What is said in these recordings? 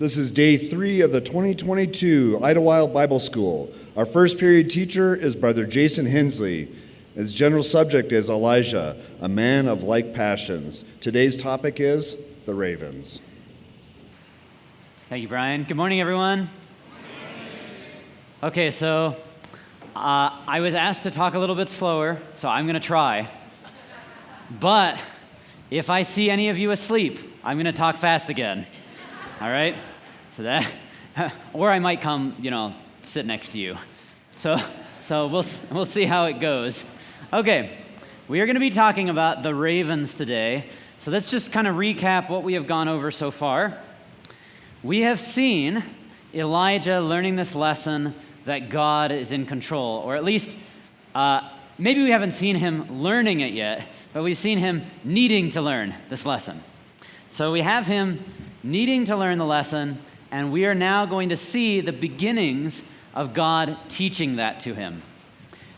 This is day 3 of the 2022 Idlewild Bible School. Our first period teacher is Brother Jason Hensley. His general subject is Elijah, a man of like passions. Today's topic is the ravens. Thank you, Brian. Good morning, everyone. Okay, so I was asked to talk a little bit slower, so I'm going to try. But if I see any of you asleep, I'm going to talk fast again. All right? So that, or I might come, sit next to you. So we'll see how it goes. Okay, we are going to be talking about the ravens today. So let's just kind of recap what we have gone over so far. We have seen Elijah learning this lesson that God is in control, or at least maybe we haven't seen him learning it yet, but we've seen him needing to learn this lesson. So we have him needing to learn the lesson, and we are now going to see the beginnings of God teaching that to him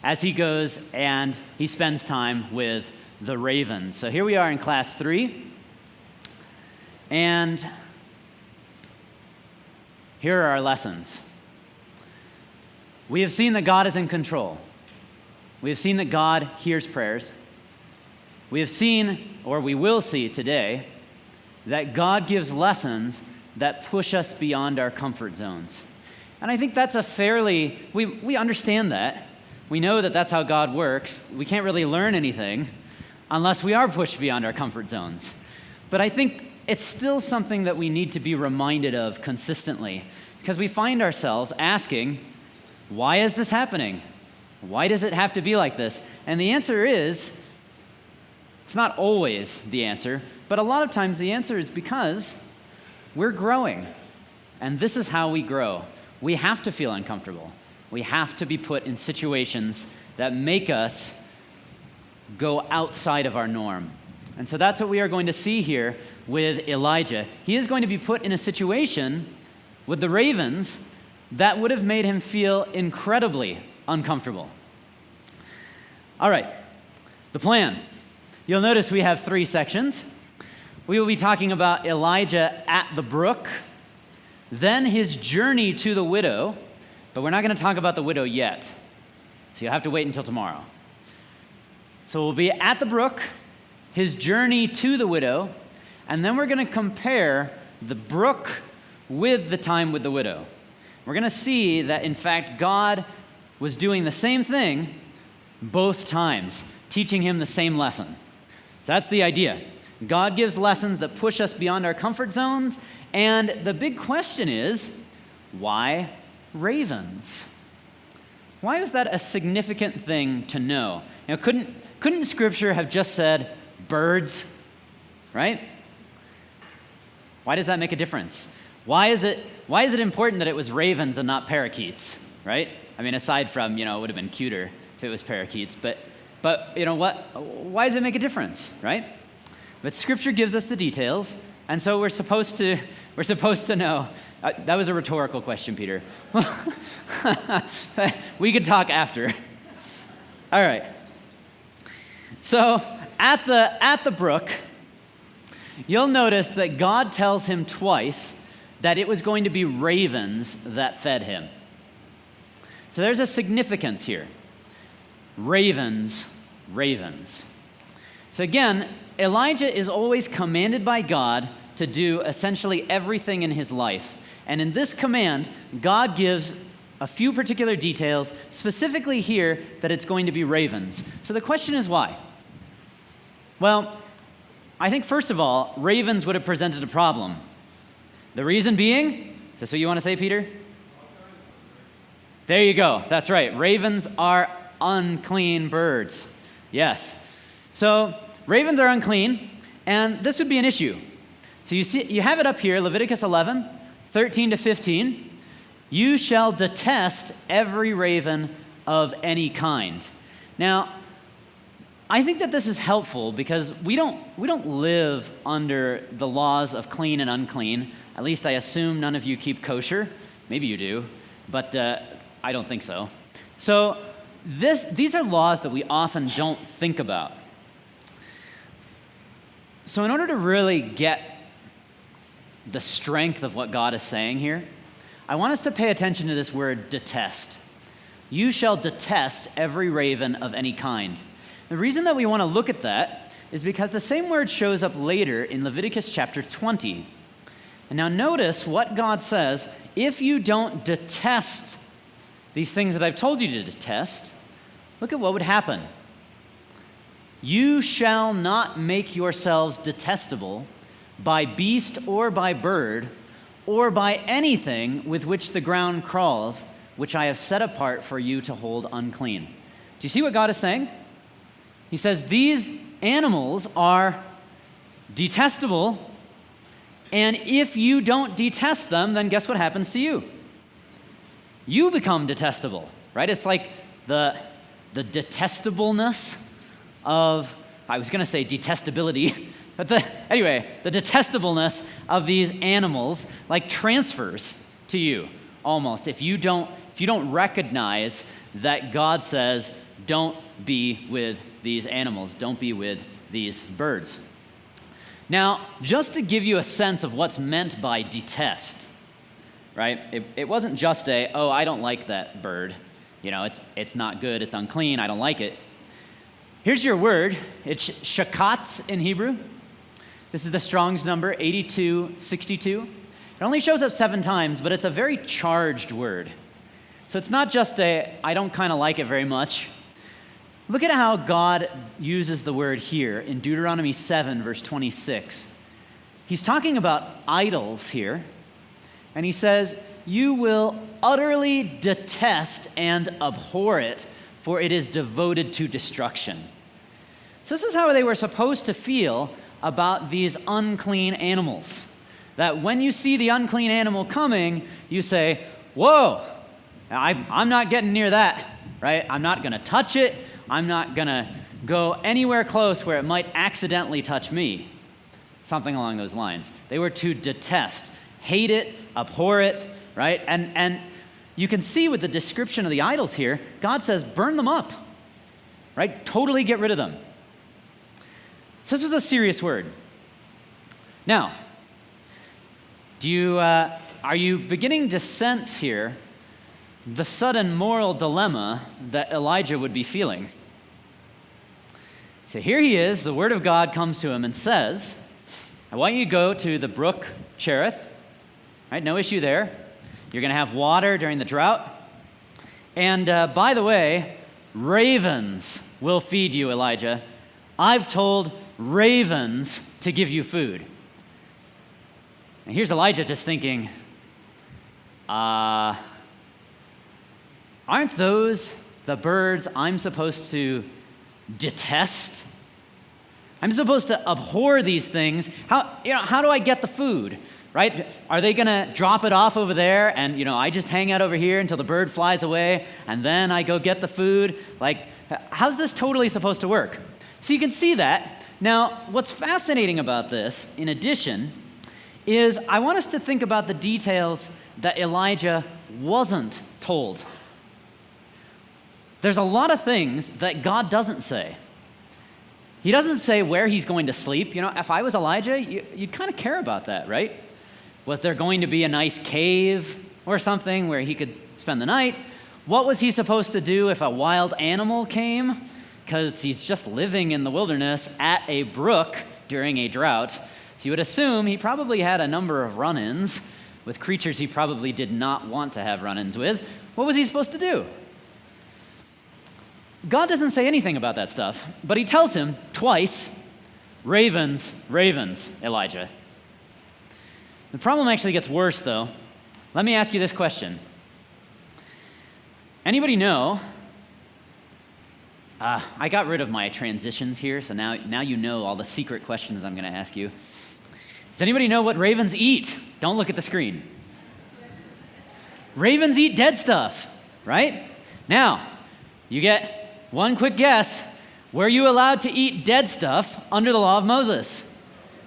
as he goes and he spends time with the ravens. So here we are in class 3, and here are our lessons. We have seen that God is in control. We have seen that God hears prayers. We have seen, or we will see today, that God gives lessons that push us beyond our comfort zones. And I think that's we understand that. We know that that's how God works. We can't really learn anything unless we are pushed beyond our comfort zones. But I think it's still something that we need to be reminded of consistently, because we find ourselves asking, why is this happening? Why does it have to be like this? And the answer is, it's not always the answer, but a lot of times the answer is because we're growing. And this is how we grow. We have to feel uncomfortable. We have to be put in situations that make us go outside of our norm. And so that's what we are going to see here with Elijah. He is going to be put in a situation with the ravens that would have made him feel incredibly uncomfortable. All right, the plan. You'll notice we have 3 sections. We will be talking about Elijah at the brook, then his journey to the widow, but we're not going to talk about the widow yet, so you'll have to wait until tomorrow. So we'll be at the brook, his journey to the widow, and then we're going to compare the brook with the time with the widow. We're going to see that, in fact, God was doing the same thing both times, teaching him the same lesson. So that's the idea. God gives lessons that push us beyond our comfort zones, and the big question is, why ravens? Why is that a significant thing to know? Couldn't Scripture have just said birds, right? Why does that make a difference? Why is it important that it was ravens and not parakeets, right? I mean, aside from, it would have been cuter if it was parakeets, but you know what? Why does it make a difference, right? But Scripture gives us the details, and so we're supposed to know. That was a rhetorical question, Peter. We could talk after. All right. So at the brook, you'll notice that God tells him twice that it was going to be ravens that fed him. So there's a significance here. Ravens. So again, Elijah is always commanded by God to do essentially everything in his life. And in this command, God gives a few particular details, specifically here that it's going to be ravens. So the question is why? Well, I think first of all, ravens would have presented a problem. The reason being, is this what you want to say, Peter? There you go. That's right. Ravens are unclean birds. Yes. So ravens are unclean, and this would be an issue. So you have it up here, Leviticus 11, 13 to 15. You shall detest every raven of any kind. Now, I think that this is helpful because we don't live under the laws of clean and unclean. At least I assume none of you keep kosher. Maybe you do, but I don't think so. So these are laws that we often don't think about. So in order to really get the strength of what God is saying here, I want us to pay attention to this word detest. You shall detest every raven of any kind. The reason that we want to look at that is because the same word shows up later in Leviticus chapter 20. And now notice what God says. If you don't detest these things that I've told you to detest, look at what would happen. You shall not make yourselves detestable by beast or by bird or by anything with which the ground crawls, which I have set apart for you to hold unclean. Do you see what God is saying? He says these animals are detestable, and if you don't detest them, then guess what happens to you? You become detestable, right? It's like the detestableness of, I was going to say detestability, but the detestableness of these animals like transfers to you almost if you don't recognize that God says don't be with these animals, don't be with these birds. Now, just to give you a sense of what's meant by detest, right? It wasn't just I don't like that bird. It's not good, it's unclean, I don't like it. Here's your word. It's shakatz in Hebrew. This is the Strong's number, 8262. It only shows up 7 times, but it's a very charged word. So it's not just I don't kind of like it very much. Look at how God uses the word here in Deuteronomy 7, verse 26. He's talking about idols here, and he says, you will utterly detest and abhor it, for it is devoted to destruction. So this is how they were supposed to feel about these unclean animals. That when you see the unclean animal coming, you say, whoa, I'm not getting near that, right? I'm not going to touch it. I'm not going to go anywhere close where it might accidentally touch me. Something along those lines. They were to detest, hate it, abhor it, right? And you can see with the description of the idols here, God says, burn them up, right? Totally get rid of them. So this was a serious word. Now, are you beginning to sense here the sudden moral dilemma that Elijah would be feeling? So here he is, the word of God comes to him and says, I want you to go to the brook Cherith, right? No issue there. You're going to have water during the drought. And by the way, ravens will feed you, Elijah. I've told ravens to give you food. And here's Elijah just thinking, aren't those the birds I'm supposed to detest? I'm supposed to abhor these things. How do I get the food, right? Are they going to drop it off over there and, I just hang out over here until the bird flies away and then I go get the food? Like, how's this totally supposed to work? So you can see that. Now, what's fascinating about this, in addition, is I want us to think about the details that Elijah wasn't told. There's a lot of things that God doesn't say. He doesn't say where he's going to sleep. If I was Elijah, you'd kind of care about that, right? Was there going to be a nice cave or something where he could spend the night? What was he supposed to do if a wild animal came? Because he's just living in the wilderness at a brook during a drought. So you would assume he probably had a number of run-ins with creatures he probably did not want to have run-ins with. What was he supposed to do? God doesn't say anything about that stuff, but he tells him twice, ravens, ravens, Elijah. The problem actually gets worse, though. Let me ask you this question. Anybody know? I got rid of my transitions here, so now you know all the secret questions I'm going to ask you. Does anybody know what ravens eat? Don't look at the screen. Ravens eat dead stuff, right? Now, you get one quick guess. Were you allowed to eat dead stuff under the law of Moses?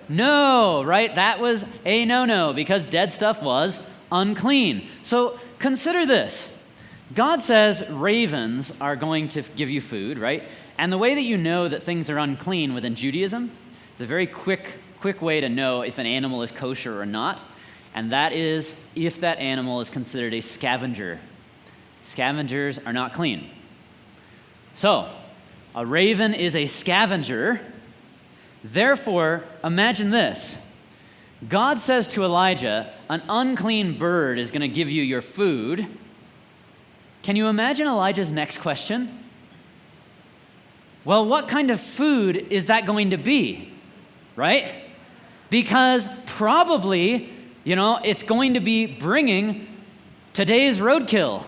No, right? That was a no-no because dead stuff was unclean. So consider this. God says ravens are going to give you food, right? And the way that you know that things are unclean within Judaism is a very quick quick way to know if an animal is kosher or not, and that is if that animal is considered a scavenger. Scavengers are not clean. So, a raven is a scavenger. Therefore, imagine this. God says to Elijah, an unclean bird is going to give you your food. Can you imagine Elijah's next question? Well, what kind of food is that going to be? Right? Because probably, it's going to be bringing today's roadkill.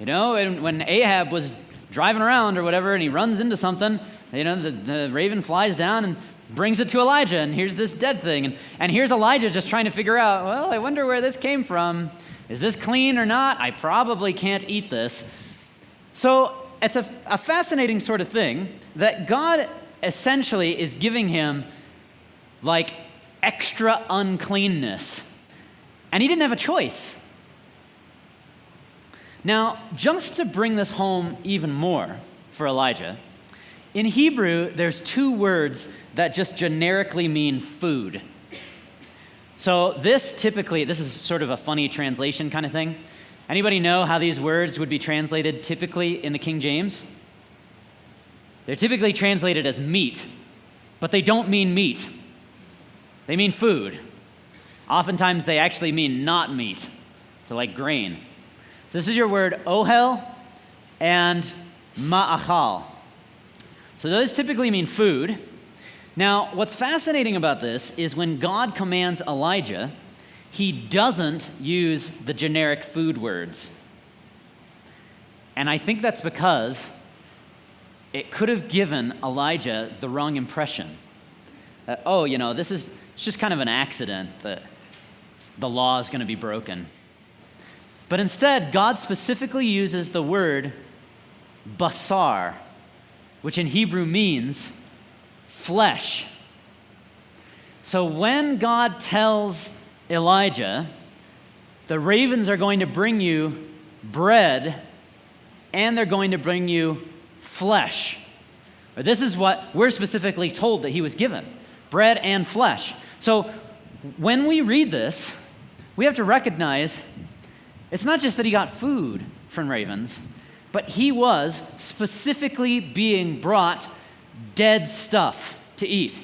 And when Ahab was driving around or whatever and he runs into something, the raven flies down and brings it to Elijah, and here's this dead thing. And here's Elijah just trying to figure out, well, I wonder where this came from. Is this clean or not? I probably can't eat this. So it's a fascinating sort of thing that God essentially is giving him like extra uncleanness. And he didn't have a choice. Now, just to bring this home even more for Elijah, in Hebrew, there's two words that just generically mean food. So this is sort of a funny translation kind of thing. Anybody know how these words would be translated typically in the King James? They're typically translated as meat, but they don't mean meat. They mean food. Oftentimes they actually mean not meat, so like grain. So this is your word ohel and ma'achal. So those typically mean food. Now, what's fascinating about this is when God commands Elijah, he doesn't use the generic food words. And I think that's because it could have given Elijah the wrong impression. That, it's just kind of an accident that the law is going to be broken. But instead, God specifically uses the word basar, which in Hebrew means flesh. So when God tells Elijah, the ravens are going to bring you bread and they're going to bring you flesh. Or this is what we're specifically told that he was given, bread and flesh. So when we read this, we have to recognize it's not just that he got food from ravens, but he was specifically being brought dead stuff to eat.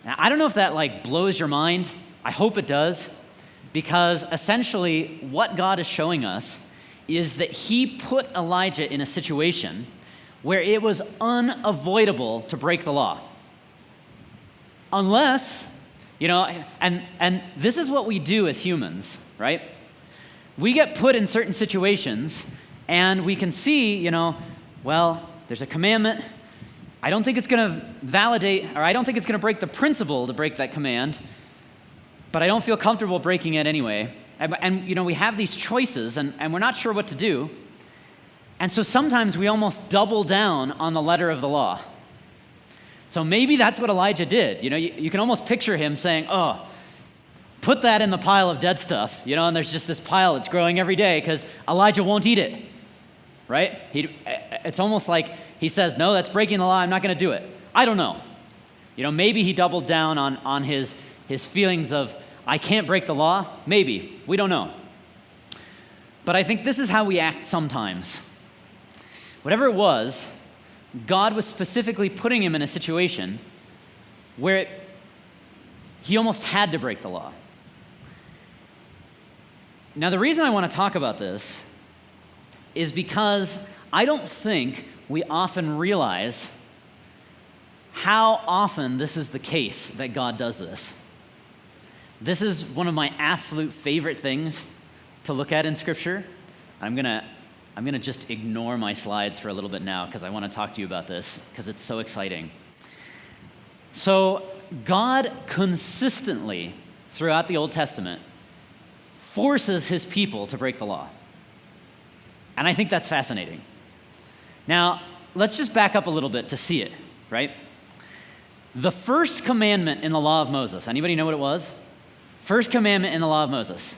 Now, I don't know if that blows your mind. I hope it does, because essentially what God is showing us is that he put Elijah in a situation where it was unavoidable to break the law. Unless, and this is what we do as humans, right? We get put in certain situations and we can see, there's a commandment. I don't think it's going to validate, or I don't think it's going to break the principle to break that command, but I don't feel comfortable breaking it anyway. And we have these choices and we're not sure what to do. And so sometimes we almost double down on the letter of the law. So maybe that's what Elijah did. You can almost picture him saying, put that in the pile of dead stuff, and there's just this pile that's growing every day because Elijah won't eat it, right? It's almost like he says, no, that's breaking the law, I'm not going to do it. I don't know. Maybe he doubled down on his feelings of, I can't break the law. Maybe. We don't know. But I think this is how we act sometimes. Whatever it was, God was specifically putting him in a situation where he almost had to break the law. Now, the reason I want to talk about this is because I don't think we often realize how often this is the case that God does this. This is one of my absolute favorite things to look at in Scripture. I'm gonna just ignore my slides for a little bit now because I want to talk to you about this because it's so exciting. So God consistently, throughout the Old Testament, forces his people to break the law. And I think that's fascinating. Now, let's just back up a little bit to see it, right? The first commandment in the law of Moses, anybody know what it was? First commandment in the law of Moses.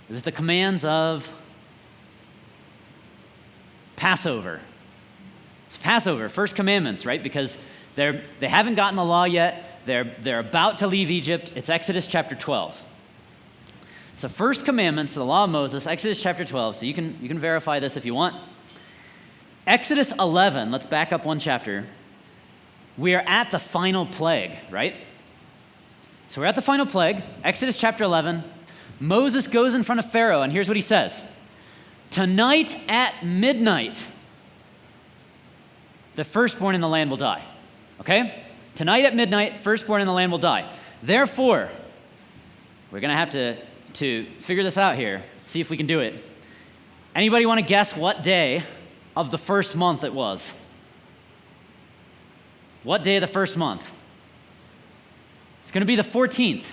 It was the commands of Passover. It's Passover, first commandments, right? Because They haven't gotten the law yet. They're about to leave Egypt. It's Exodus chapter 12. So first commandments, the law of Moses, Exodus chapter 12. So you can verify this if you want. Exodus 11, let's back up one chapter. We are at the final plague, right? So we're at the final plague, Exodus chapter 11. Moses goes in front of Pharaoh, and here's what he says. Tonight at midnight, the firstborn in the land will die. Okay? Tonight at midnight, firstborn in the land will die. Therefore, we're going to have to figure this out here, see if we can do it. Anybody want to guess what day of the first month it was? What day of the first month? It's going to be the 14th.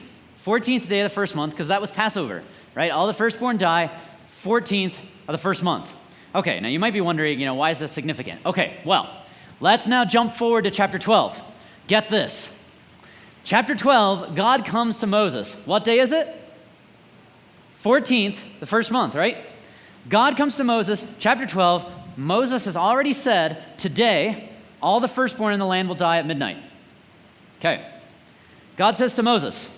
14th day of the first month, because that was Passover, right? All the firstborn die, 14th of the first month. Okay, now you might be wondering, why is this significant? Okay, well, let's now jump forward to chapter 12. Get this. Chapter 12, God comes to Moses. What day is it? 14th, the first month, right? God comes to Moses, chapter 12. Moses has already said, today, all the firstborn in the land will die at midnight. Okay. God says to Moses,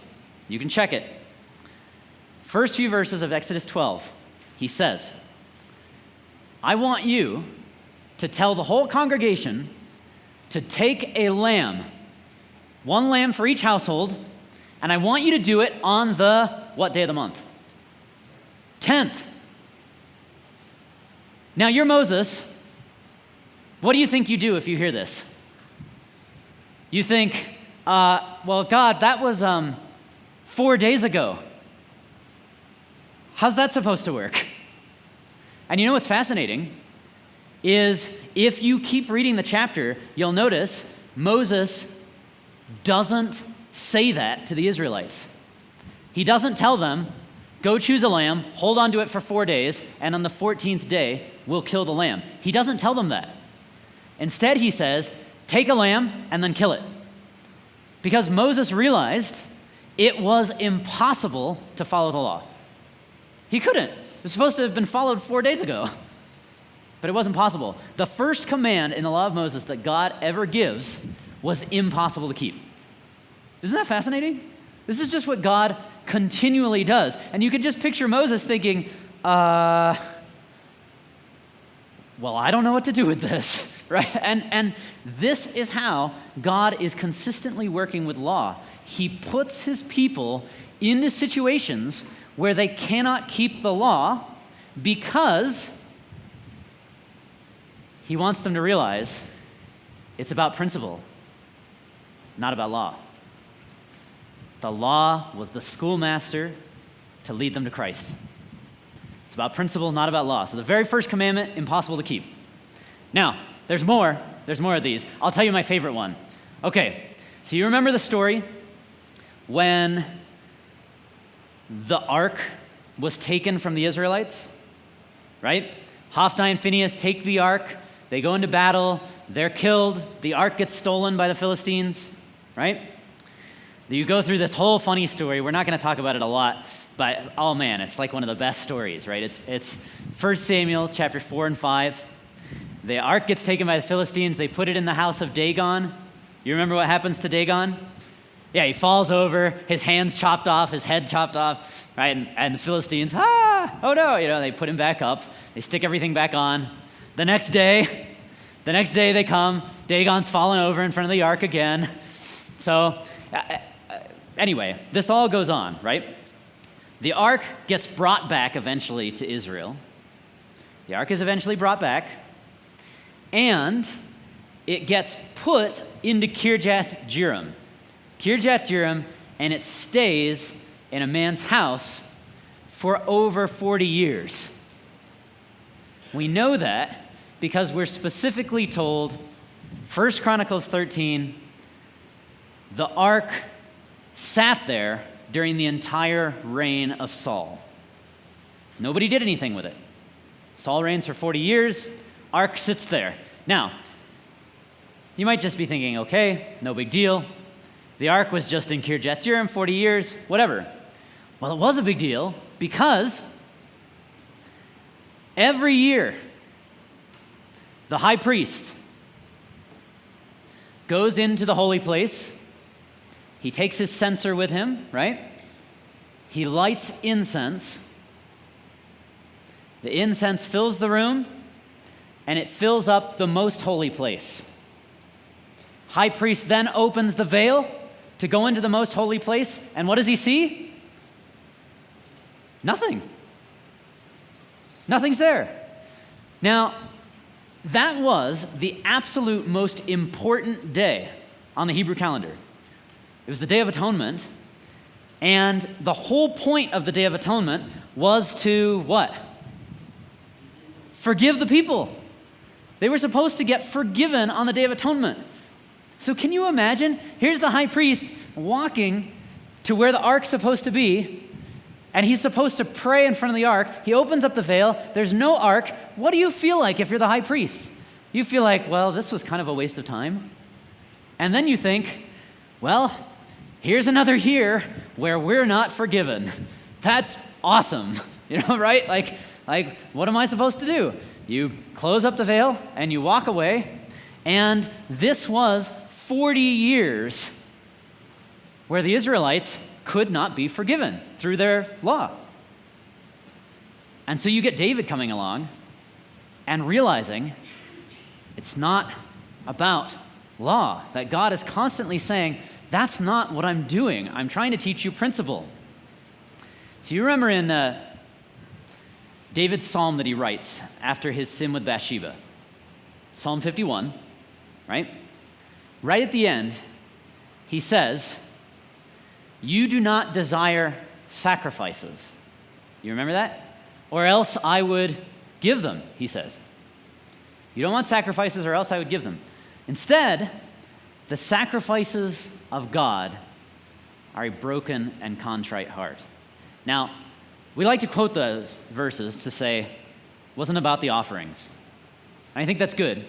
you can check it. First few verses of Exodus 12, he says, I want you to tell the whole congregation to take a lamb, one lamb for each household, and I want you to do it on the, what day of the month? 10th. Now you're Moses. What do you think you do if you hear this? You think, well, God, that was 4 days ago. How's that supposed to work? And you know what's fascinating is if you keep reading the chapter, you'll notice Moses doesn't say that to the Israelites. He doesn't tell them, go choose a lamb, hold on to it for 4 days, and on the 14th day, we'll kill the lamb. He doesn't tell them that. Instead, he says, take a lamb and then kill it. Because Moses realized it was impossible to follow the law. He couldn't. It was supposed to have been followed 4 days ago. But it wasn't possible. The first command in the law of Moses that God ever gives was impossible to keep. Isn't that fascinating? This is just what God continually does. And you can just picture Moses thinking, well, I don't know what to do with this, right? And this is how God is consistently working with law. He puts his people into situations where they cannot keep the law because he wants them to realize it's about principle, not about law. The law was the schoolmaster to lead them to Christ. It's about principle, not about law. So the very first commandment, impossible to keep. Now, there's more. There's more of these. I'll tell you my favorite one. Okay, so you remember the story when the ark was taken from the Israelites, right? Hophni and Phinehas take the ark. They go into battle. They're killed. The ark gets stolen by the Philistines, right? You go through this whole funny story. We're not going to talk about it a lot, but oh man, it's like one of the best stories, right? It's 1 Samuel chapter 4 and 5. The ark gets taken by the Philistines. They put it in the house of Dagon. You remember what happens to Dagon? Yeah, he falls over, his hands chopped off, his head chopped off, right? And the Philistines, oh no, they put him back up. They stick everything back on. The next day they come, Dagon's fallen over in front of the ark again. So anyway, this all goes on, right? The ark gets brought back eventually to Israel. The ark is eventually brought back, and it gets put into Kirjath Jearim. And it stays in a man's house for over 40 years. We know that because we're specifically told, 1 Chronicles 13, the ark sat there during the entire reign of Saul. Nobody did anything with it. Saul reigns for 40 years, ark sits there. Now, you might just be thinking, okay, no big deal. The ark was just in Kirjath Jearim 40 years, whatever. Well, it was a big deal because every year, the high priest goes into the holy place. He takes his censer with him, right? He lights incense. The incense fills the room, and it fills up the most holy place. High priest then opens the veil to go into the most holy place, and what does he see? Nothing. Nothing's there. Now, that was the absolute most important day on the Hebrew calendar. It was the Day of Atonement, and the whole point of the Day of Atonement was to what? Forgive the people. They were supposed to get forgiven on the Day of Atonement. So can you imagine? Here's the high priest walking to where the ark's supposed to be, and he's supposed to pray in front of the ark. He opens up the veil. There's no ark. What do you feel like if you're the high priest? You feel like, well, this was kind of a waste of time. And then you think, well, here's another year where we're not forgiven. That's awesome. Right? Like, what am I supposed to do? You close up the veil and you walk away. And this was 40 years where the Israelites could not be forgiven through their law. And so you get David coming along and realizing it's not about law, that God is constantly saying, that's not what I'm doing. I'm trying to teach you principle. So you remember in David's psalm that he writes after his sin with Bathsheba, Psalm 51, right? Right at the end, he says, you do not desire sacrifices. You remember that? Or else I would give them, he says. You don't want sacrifices, or else I would give them. Instead, the sacrifices of God are a broken and contrite heart. Now, we like to quote those verses to say, it wasn't about the offerings. And I think that's good.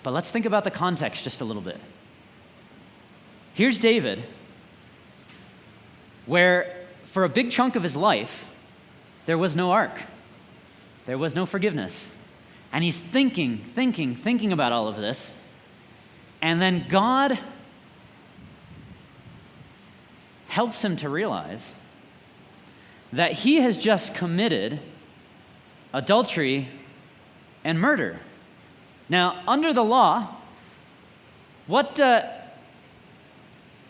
But let's think about the context just a little bit. Here's David, where for a big chunk of his life, there was no ark. There was no forgiveness. And he's thinking about all of this. And then God helps him to realize that he has just committed adultery and murder. Now, under the law,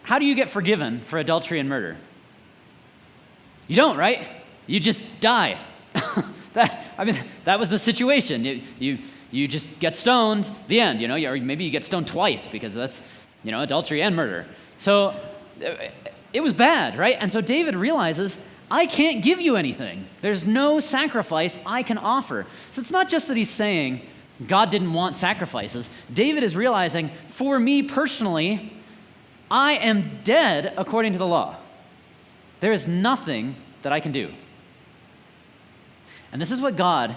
how do you get forgiven for adultery and murder? You don't, right? You just die. That was the situation. You just get stoned, the end, or maybe you get stoned twice because that's, adultery and murder. So it was bad, right? And so David realizes, I can't give you anything. There's no sacrifice I can offer. So it's not just that he's saying God didn't want sacrifices. David is realizing, for me personally, I am dead according to the law. There is nothing that I can do. And this is what God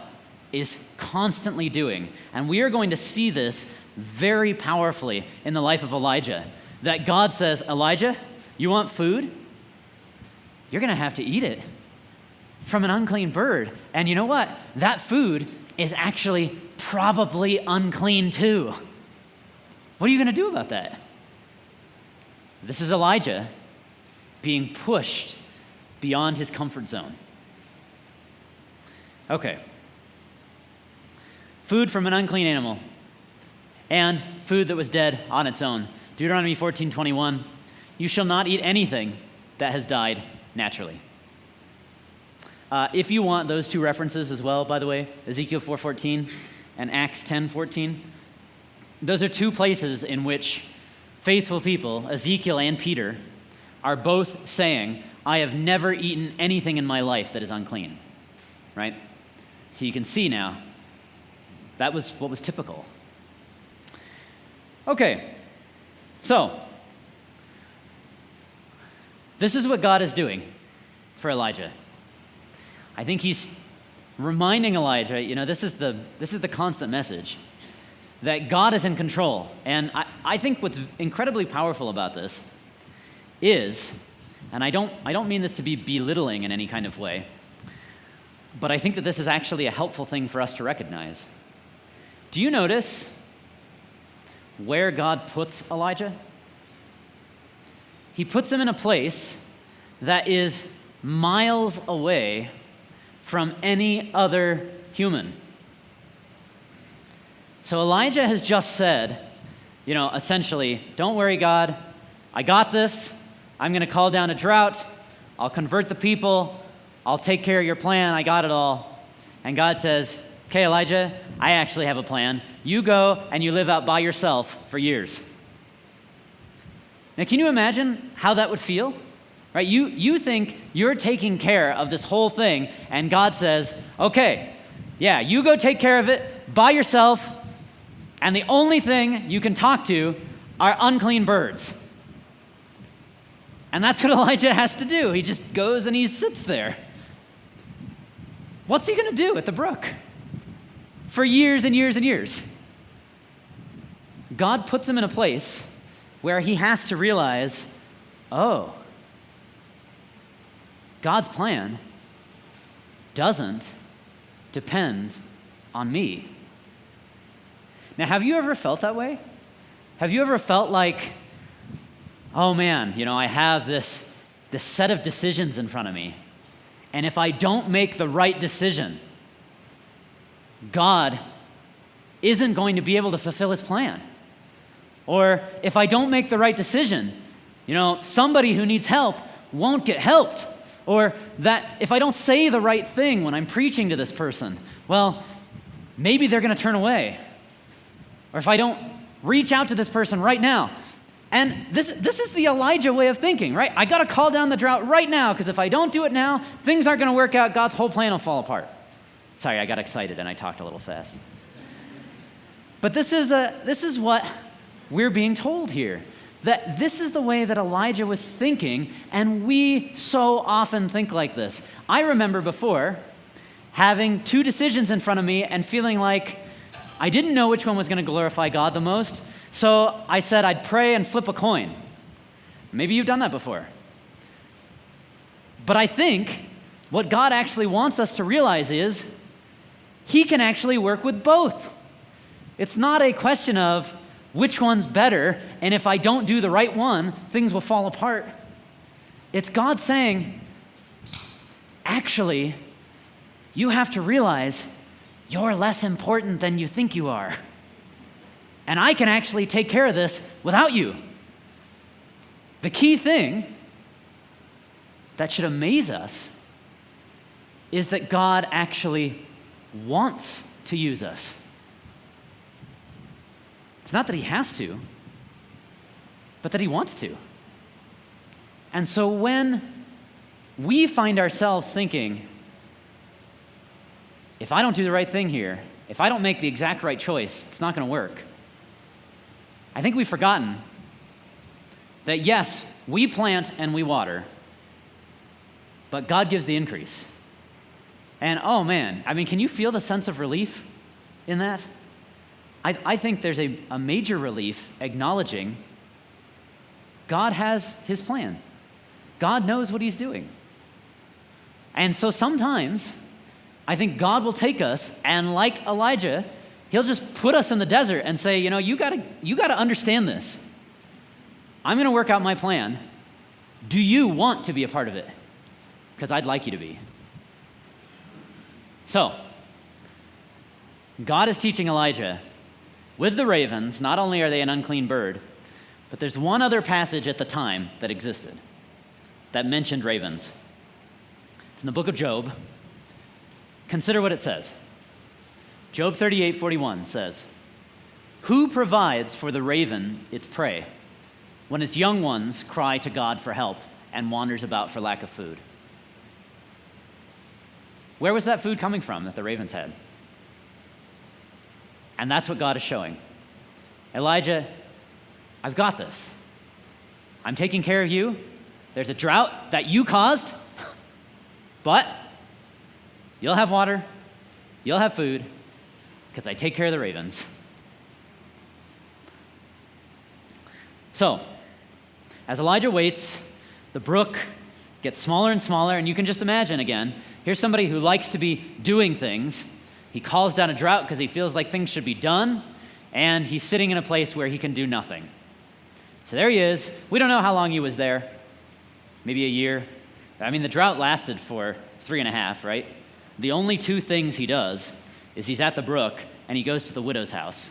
is constantly doing. And we are going to see this very powerfully in the life of Elijah. That God says, Elijah, you want food? You're going to have to eat it from an unclean bird. And you know what? That food is actually probably unclean too. What are you going to do about that? This is Elijah being pushed beyond his comfort zone. Okay. Food from an unclean animal and food that was dead on its own. Deuteronomy 14:21, you shall not eat anything that has died naturally. If you want those two references as well, by the way, Ezekiel 4:14 and Acts 10:14, those are two places in which faithful people, Ezekiel and Peter, are both saying, I have never eaten anything in my life that is unclean, right? So you can see now, that was what was typical. Okay, so this is what God is doing for Elijah. I think he's reminding Elijah, this is the constant message, that God is in control. And I think what's incredibly powerful about this is, and I don't mean this to be belittling in any kind of way, but I think that this is actually a helpful thing for us to recognize. Do you notice where God puts Elijah? He puts him in a place that is miles away from any other human. So Elijah has just said, essentially, don't worry, God, I got this. I'm going to call down a drought. I'll convert the people. I'll take care of your plan. I got it all. And God says, okay, Elijah, I actually have a plan. You go and you live out by yourself for years. Now, can you imagine how that would feel? Right? You think you're taking care of this whole thing, and God says, okay, yeah, you go take care of it by yourself, and the only thing you can talk to are unclean birds. And that's what Elijah has to do. He just goes and he sits there. What's he going to do at the brook? For years and years and years. God puts him in a place where he has to realize, oh, God's plan doesn't depend on me. Now, have you ever felt that way? Have you ever felt like, oh man, I have this set of decisions in front of me, and if I don't make the right decision, God isn't going to be able to fulfill his plan. Or if I don't make the right decision, somebody who needs help won't get helped. Or that if I don't say the right thing when I'm preaching to this person, well, maybe they're going to turn away. Or if I don't reach out to this person right now. And this is the Elijah way of thinking, right? I got to call down the drought right now, because if I don't do it now, things aren't going to work out. God's whole plan will fall apart. Sorry, I got excited and I talked a little fast. But this is what we're being told here, that this is the way that Elijah was thinking, and we so often think like this. I remember before having two decisions in front of me and feeling like I didn't know which one was going to glorify God the most, so I said I'd pray and flip a coin. Maybe you've done that before. But I think what God actually wants us to realize is he can actually work with both. It's not a question of which one's better, and if I don't do the right one, things will fall apart. It's God saying, actually, you have to realize you're less important than you think you are. And I can actually take care of this without you. The key thing that should amaze us is that God actually wants to use us. It's not that he has to, but that he wants to. And so when we find ourselves thinking, if I don't do the right thing here, if I don't make the exact right choice, it's not going to work. I think we've forgotten that yes, we plant and we water, but God gives the increase. And oh man, can you feel the sense of relief in that? I think there's a major relief acknowledging God has his plan. God knows what he's doing. And so sometimes I think God will take us, and like Elijah, he'll just put us in the desert and say, you gotta understand this. I'm gonna work out my plan. Do you want to be a part of it? Because I'd like you to be. So, God is teaching Elijah with the ravens. Not only are they an unclean bird, but there's one other passage at the time that existed that mentioned ravens. It's in the book of Job. Consider what it says. Job 38:41 says, "Who provides for the raven its prey when its young ones cry to God for help and wanders about for lack of food?" Where was that food coming from that the ravens had? And that's what God is showing. Elijah, I've got this. I'm taking care of you. There's a drought that you caused, but you'll have water, you'll have food, because I take care of the ravens. So, as Elijah waits, the brook gets smaller and smaller, and you can just imagine again, here's somebody who likes to be doing things. He calls down a drought because he feels like things should be done. and he's sitting in a place where he can do nothing. So there he is. We don't know how long he was there, maybe a year. I mean, the drought lasted for 3.5, right? The only two things he does is he's at the brook and he goes to the widow's house.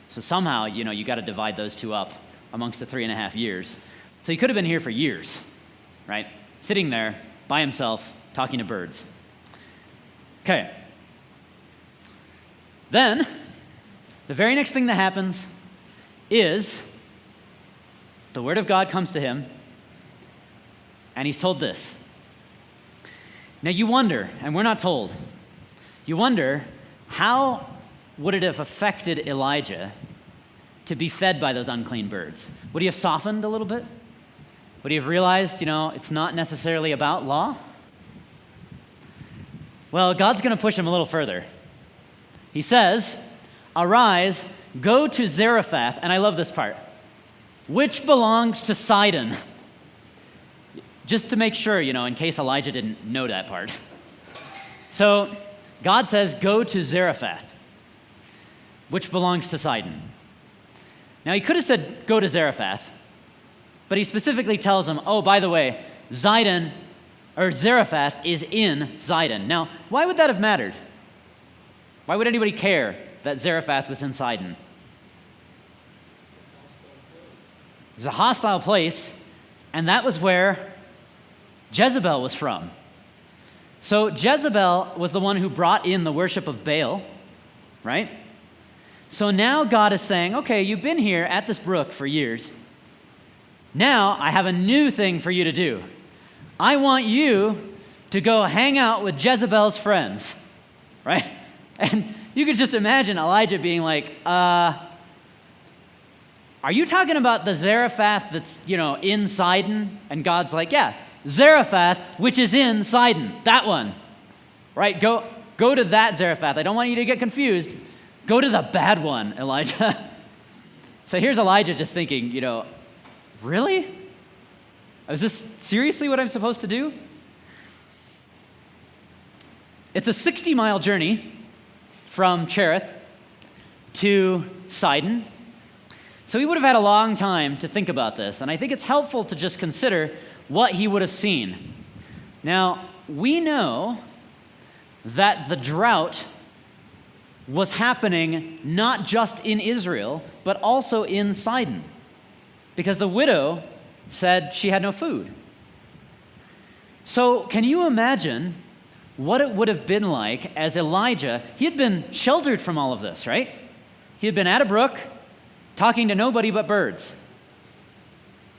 So somehow, you got to divide those two up amongst the 3.5 years. So he could have been here for years, right? Sitting there by himself, talking to birds. Okay. Then, the very next thing that happens is the word of God comes to him, and he's told this. Now you wonder, and we're not told, you wonder how would it have affected Elijah to be fed by those unclean birds? Would he have softened a little bit? Would he have realized, it's not necessarily about law? Well, God's going to push him a little further. He says, arise, go to Zarephath, and I love this part, which belongs to Sidon. Just to make sure, in case Elijah didn't know that part. So God says, go to Zarephath, which belongs to Sidon. Now he could have said, go to Zarephath, but he specifically tells him, oh, by the way, Zarephath is in Sidon. Now, why would that have mattered? Why would anybody care that Zarephath was in Sidon? It was a hostile place, and that was where Jezebel was from. So Jezebel was the one who brought in the worship of Baal, right? So now God is saying, okay, you've been here at this brook for years. Now I have a new thing for you to do. I want you to go hang out with Jezebel's friends, right? And you could just imagine Elijah being like, are you talking about the Zarephath that's, in Sidon? And God's like, yeah, Zarephath, which is in Sidon, that one, right? Go to that Zarephath. I don't want you to get confused. Go to the bad one, Elijah. So here's Elijah just thinking, really? Is this seriously what I'm supposed to do? It's a 60-mile journey from Cherith to Sidon. So he would have had a long time to think about this, and I think it's helpful to just consider what he would have seen. Now, we know that the drought was happening not just in Israel, but also in Sidon, because the widow said she had no food. So can you imagine what it would have been like as Elijah, he had been sheltered from all of this, right? He had been at a brook, talking to nobody but birds.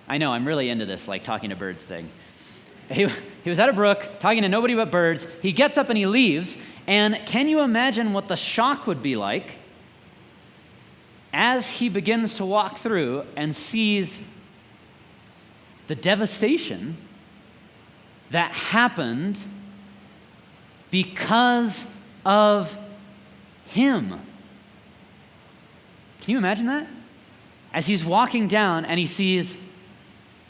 I know, I'm really into this, talking to birds thing. He was at a brook, talking to nobody but birds. He gets up and he leaves, and can you imagine what the shock would be like as he begins to walk through and sees the devastation that happened because of him? Can you imagine that? As he's walking down and he sees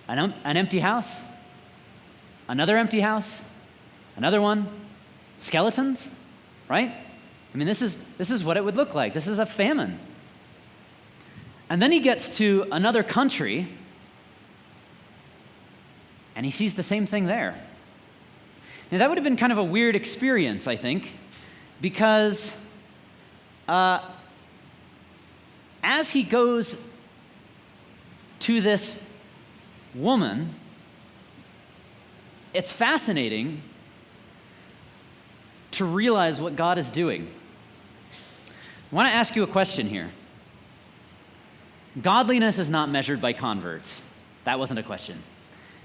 an empty house, another empty house, another one, skeletons, right? I mean, this is what it would look like. This is a famine. And then he gets to another country, and he sees the same thing there. Now, that would have been kind of a weird experience, I think, because as he goes to this woman, it's fascinating to realize what God is doing. I want to ask you a question here. Godliness is not measured by converts. That wasn't a question.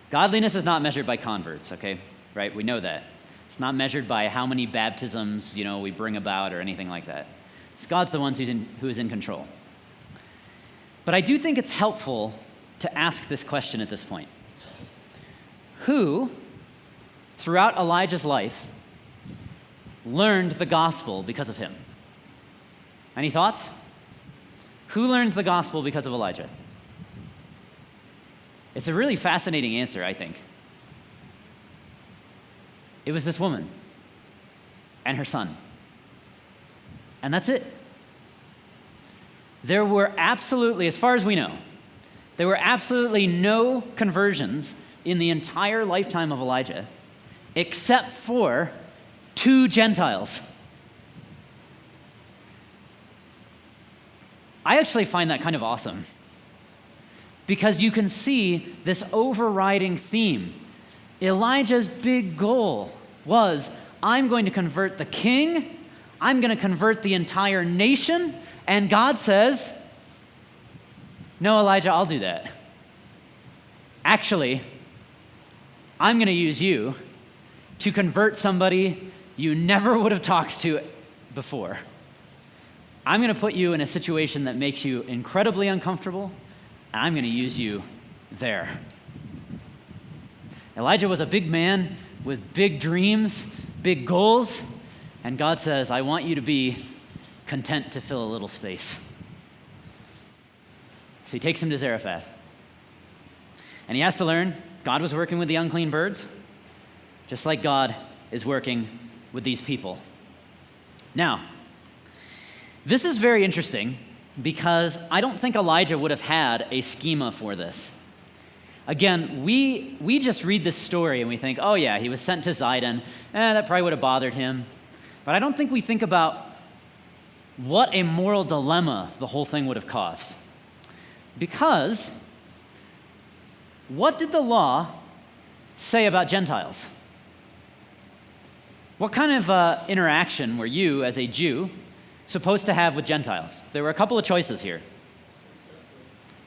Godliness is not measured by converts, okay? Right? We know that. It's not measured by how many baptisms, we bring about or anything like that. It's God's the one who is in control. But I do think it's helpful to ask this question at this point. Who, throughout Elijah's life, learned the gospel because of him? Any thoughts? Who learned the gospel because of Elijah? It's a really fascinating answer, I think. It was this woman and her son. And that's it. there were absolutely, as far as we know, there were absolutely no conversions in the entire lifetime of Elijah, except for 2 Gentiles. I actually find that kind of awesome, because you can see this overriding theme. Elijah's big goal was, I'm going to convert the king, I'm going to convert the entire nation, and God says, no, Elijah, I'll do that. Actually, I'm going to use you to convert somebody you never would have talked to before. I'm going to put you in a situation that makes you incredibly uncomfortable, and I'm going to use you there. Elijah was a big man with big dreams, big goals, and God says, I want you to be content to fill a little space. So he takes him to Zarephath. And he has to learn God was working with the unclean birds, just like God is working with these people. Now, this is very interesting because I don't think Elijah would have had a schema for this. Again, we just read this story and we think, oh yeah, he was sent to Zidon. That probably would have bothered him. But I don't think we think about what a moral dilemma the whole thing would have caused. Because what did the law say about Gentiles? What kind of interaction were you, as a Jew, supposed to have with Gentiles? There were a couple of choices here.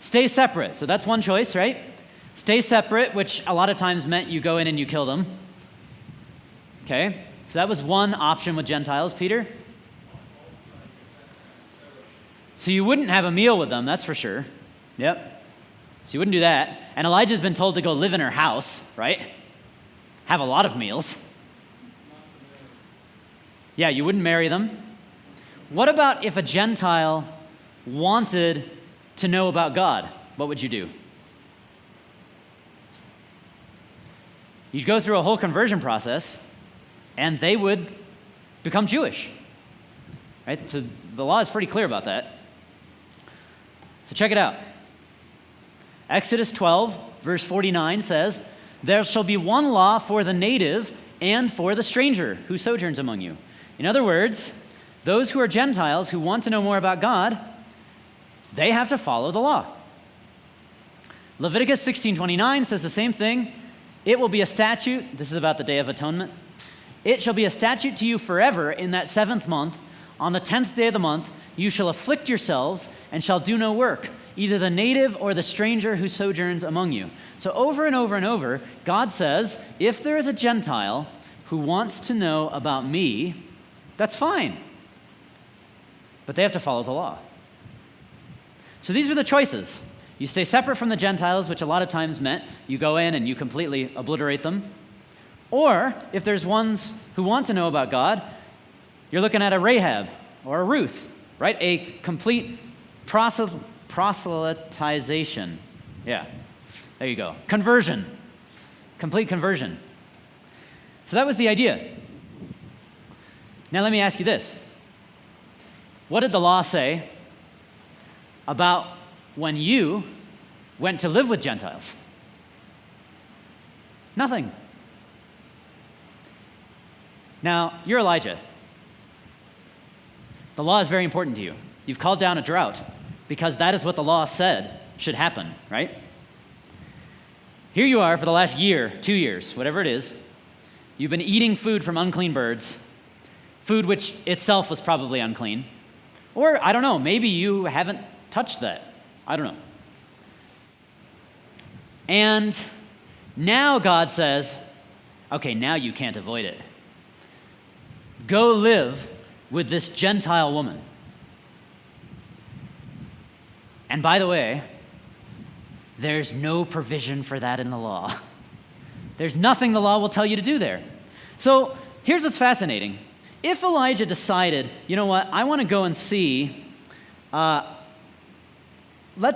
Stay separate. So that's one choice, right? Stay separate, which a lot of times meant you go in and you kill them. Okay? So that was one option with Gentiles, Peter. So you wouldn't have a meal with them, that's for sure. Yep. So you wouldn't do that. And Elijah's been told to go live in her house, right? Have a lot of meals. Yeah, you wouldn't marry them. What about if a Gentile wanted to know about God? What would you do? You'd go through a whole conversion process, and they would become Jewish. Right? So the law is pretty clear about that. So check it out. Exodus 12, verse 49 says, there shall be one law for the native and for the stranger who sojourns among you. In other words, those who are Gentiles who want to know more about God, they have to follow the law. Leviticus 16:29 says the same thing. It will be a statute, this is about the Day of Atonement. It shall be a statute to you forever in that 7th month. On the 10th day of the month, you shall afflict yourselves and shall do no work, either the native or the stranger who sojourns among you. So over and over and over, God says, if there is a Gentile who wants to know about me, that's fine. But they have to follow the law. So these are the choices. You stay separate from the Gentiles, which a lot of times meant you go in and you completely obliterate them. Or if there's ones who want to know about God, you're looking at a Rahab or a Ruth, right? A complete proselytization. Yeah, there you go. Conversion. Complete conversion. So that was the idea. Now let me ask you this. What did the law say about when you went to live with Gentiles? Nothing. Now, you're Elijah. The law is very important to you. You've called down a drought because that is what the law said should happen, right? Here you are for the last year, 2 years, whatever it is. You've been eating food from unclean birds, food which itself was probably unclean. Or, I don't know, maybe you haven't touched that. I don't know. And now God says, okay, now you can't avoid it. Go live with this Gentile woman. And by the way, there's no provision for that in the law. There's nothing the law will tell you to do there. So here's what's fascinating. If Elijah decided, you know what, I want to go and see, let's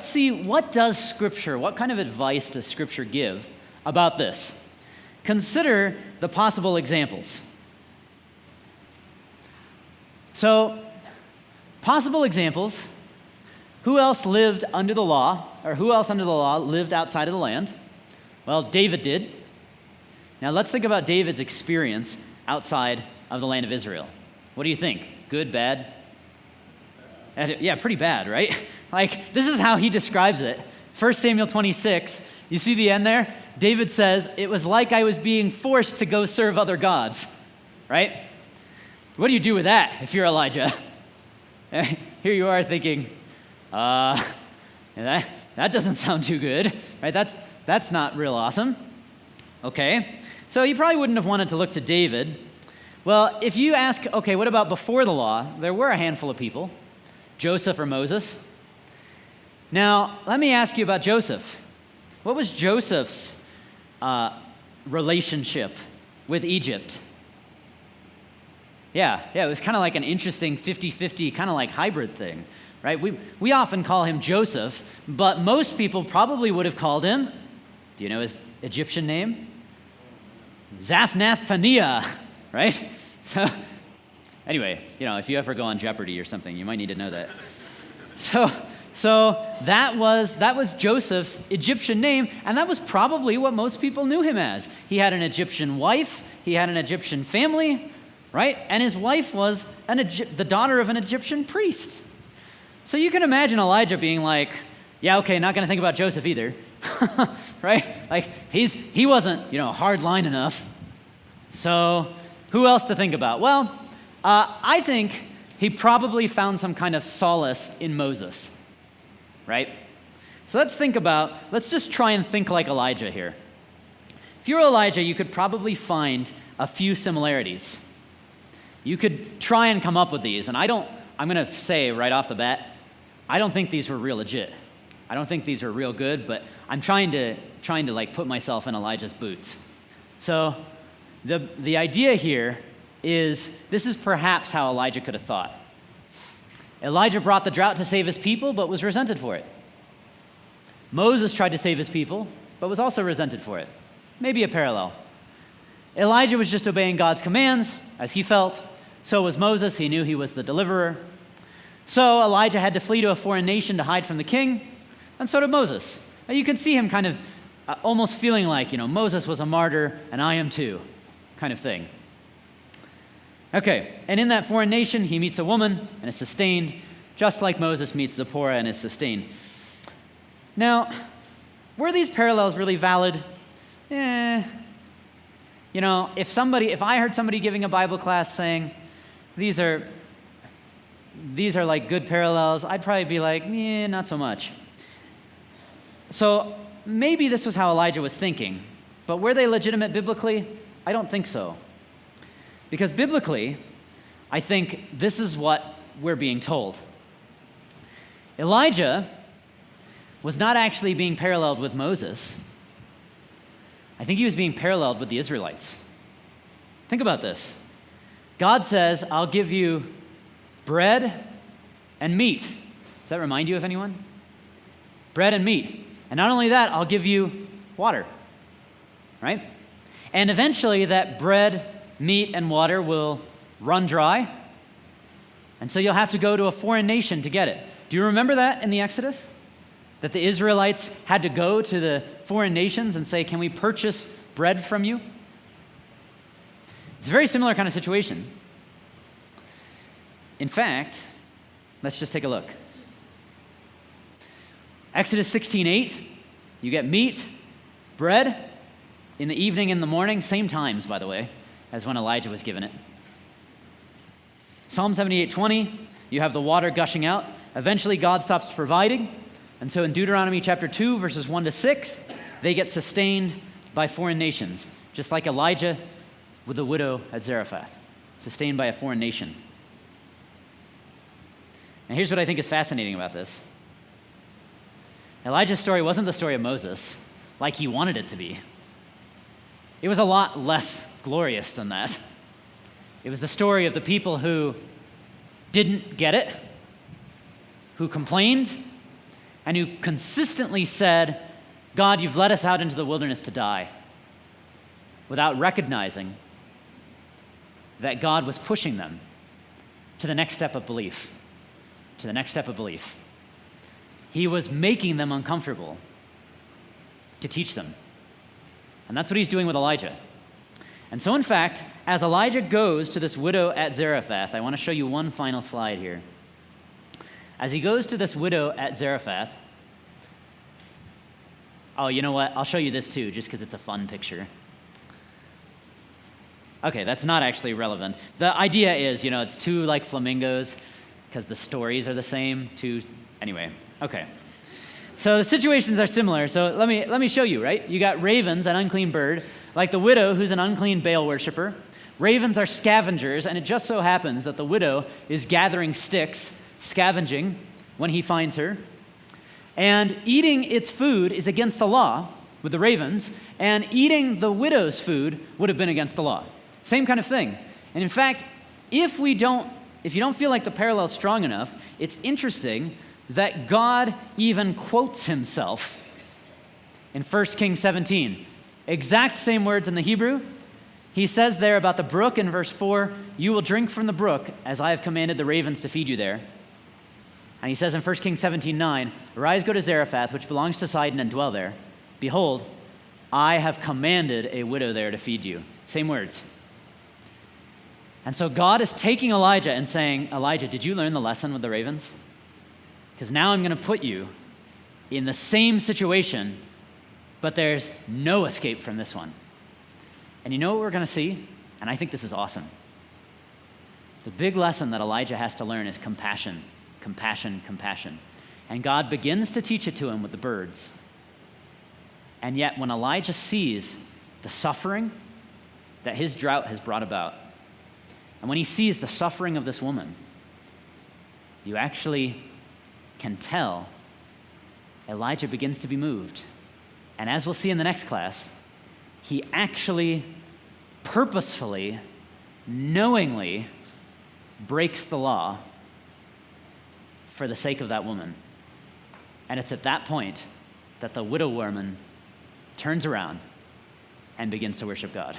see what kind of advice does Scripture give about this? Consider the possible examples. So, possible examples Who else lived under the law, or who else under the law lived outside of the land? Well, David did. Now let's think about David's experience outside of the land of Israel. What do you think? Good, bad? Yeah, pretty bad, right? Like, this is how he describes it. 1 Samuel 26, you see the end there? David says, it was like I was being forced to go serve other gods, right? What do you do with that if you're Elijah? Here you are thinking, that doesn't sound too good, right? That's not real awesome. Okay, so you probably wouldn't have wanted to look to David. Well, if you ask, okay, what about before the law? There were a handful of people, Joseph or Moses. Now, let me ask you about Joseph. What was Joseph's relationship with Egypt? Yeah, it was kind of like an interesting 50-50 kind of like hybrid thing, right? We often call him Joseph, but most people probably would have called him, do you know his Egyptian name? Zaphnath-Paneah, right? So anyway, if you ever go on Jeopardy or something, you might need to know that. So that was Joseph's Egyptian name, and that was probably what most people knew him as. He had an Egyptian wife, he had an Egyptian family, right? And his wife was the daughter of an Egyptian priest. So you can imagine Elijah being like, yeah, okay, not going to think about Joseph either, right? Like, he wasn't, hard line enough. So who else to think about? Well, I think he probably found some kind of solace in Moses, right? So let's just try and think like Elijah here. If you were Elijah, you could probably find a few similarities. You could try and come up with these, and I'm going to say right off the bat, I don't think these were real legit. I don't think these are real good, but I'm trying to like put myself in Elijah's boots. So the idea here is this is perhaps how Elijah could have thought. Elijah brought the drought to save his people, but was resented for it. Moses tried to save his people, but was also resented for it. Maybe a parallel. Elijah was just obeying God's commands as he felt. So was Moses. He knew he was the deliverer. So Elijah had to flee to a foreign nation to hide from the king, and so did Moses. Now you can see him kind of almost feeling like, Moses was a martyr, and I am too, kind of thing. Okay, and in that foreign nation, he meets a woman and is sustained, just like Moses meets Zipporah and is sustained. Now, were these parallels really valid? If I heard somebody giving a Bible class saying, these are like good parallels, I'd probably be like, not so much. So maybe this was how Elijah was thinking, but were they legitimate biblically? I don't think so. Because biblically, I think this is what we're being told. Elijah was not actually being paralleled with Moses. I think he was being paralleled with the Israelites. Think about this. God says, I'll give you bread and meat. Does that remind you of anyone? Bread and meat. And not only that, I'll give you water, right? And eventually that bread, meat, and water will run dry. And so you'll have to go to a foreign nation to get it. Do you remember that in the Exodus? That the Israelites had to go to the foreign nations and say, can we purchase bread from you? It's a very similar kind of situation. In fact, let's just take a look. Exodus 16:8, you get meat, bread, in the evening and the morning, same times, by the way, as when Elijah was given it. Psalm 78:20, you have the water gushing out. Eventually, God stops providing. And so in Deuteronomy chapter 2, verses 1 to 6, they get sustained by foreign nations, just like Elijah with the widow at Zarephath, sustained by a foreign nation. And here's what I think is fascinating about this. Elijah's story wasn't the story of Moses, like he wanted it to be. It was a lot less glorious than that. It was the story of the people who didn't get it, who complained, and who consistently said, God, you've led us out into the wilderness to die, without recognizing that God was pushing them to the next step of belief, He was making them uncomfortable to teach them. And that's what he's doing with Elijah. And so, in fact, as Elijah goes to this widow at Zarephath, I want to show you one final slide here. As he goes to this widow at Zarephath, oh, you know what? I'll show you this too, just because it's a fun picture. Okay, that's not actually relevant. The idea is, it's two like flamingos, because the stories are the same. Anyway, okay. So the situations are similar. So let me show you, right? You got ravens, an unclean bird, like the widow who's an unclean Baal worshiper. Ravens are scavengers, and it just so happens that the widow is gathering sticks, scavenging, when he finds her. And eating its food is against the law with the ravens, and eating the widow's food would have been against the law. Same kind of thing. And in fact, if you don't feel like the parallel's strong enough, it's interesting that God even quotes himself in 1 Kings 17. Exact same words in the Hebrew. He says there about the brook in verse 4, "You will drink from the brook as I have commanded the ravens to feed you there." And he says in 1 Kings 17:9, "Arise, go to Zarephath, which belongs to Sidon, and dwell there. Behold, I have commanded a widow there to feed you." Same words. And so God is taking Elijah and saying, "Elijah, did you learn the lesson with the ravens? Because now I'm going to put you in the same situation, but there's no escape from this one." And you know what we're going to see? And I think this is awesome. The big lesson that Elijah has to learn is compassion, compassion, compassion. And God begins to teach it to him with the birds. And yet when Elijah sees the suffering that his drought has brought about, and when he sees the suffering of this woman, you actually can tell Elijah begins to be moved. And as we'll see in the next class, he actually purposefully, knowingly breaks the law for the sake of that woman. And it's at that point that the widow woman turns around and begins to worship God.